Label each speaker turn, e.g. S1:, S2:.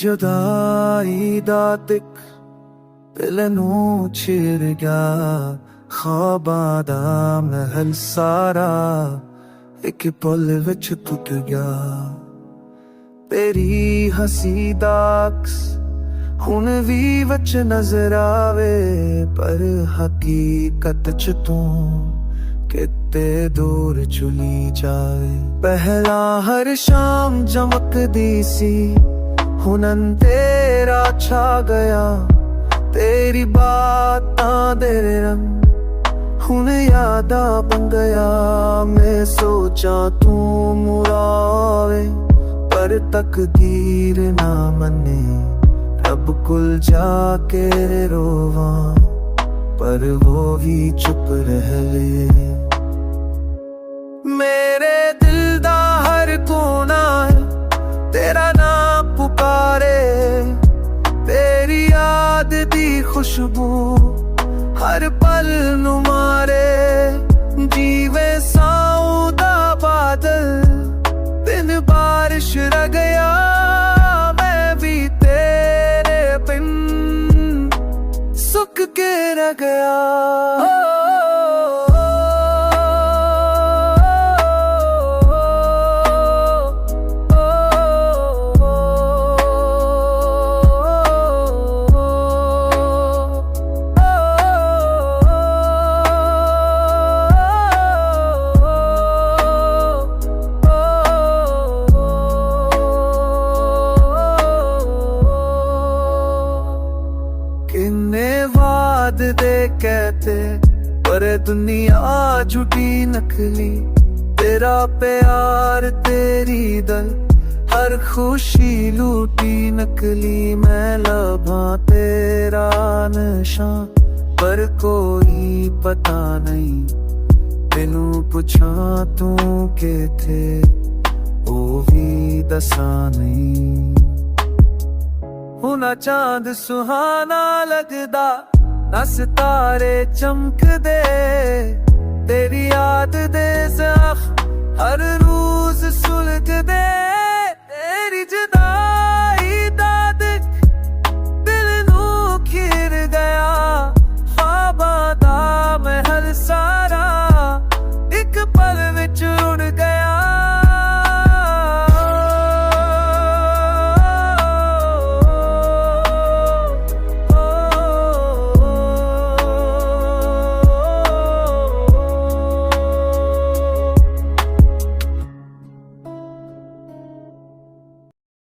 S1: जुदाई दा तिक दिल नूं चिर गया, ख्वाबां दा महल सारा एक पल विच टुट गया। तेरी हसी दा अक्स हुण वी विच नजर आवे, पर हकीकत च तू किते दूर चली जाए। पहला हर शाम चमकदी सी, हुण तेरा छा गया। तेरी बातां दे रंग हुण यादा बन गया। मैं सोचा तू मुरावे, पर तकदीर ना मने। रब कुल जाके रोवा, पर वो भी चुप रह ले। मेरे दिल दा हर कोना तेरा नाम पुकारे। तेरी याद दी खुशबू हर पल नू मारे। जीवे साऊं दा बादल दिन बारिश रह गया। मैं भी तेरे बिन सुख के रह गया। दे कहते पर दुनिया झूठी नकली। तेरा प्यार तेरी दल हर खुशी लूटी नकली। मैं लभा तेरा नशा, पर कोई पता नहीं। तेनू पुछा तू के थे, ओ भी दसा नहीं। हुना चांद सुहाना लगदा, ना सितारे चमकदे। तेरी याद दे ज़ख्म हर रोज सुलगदे।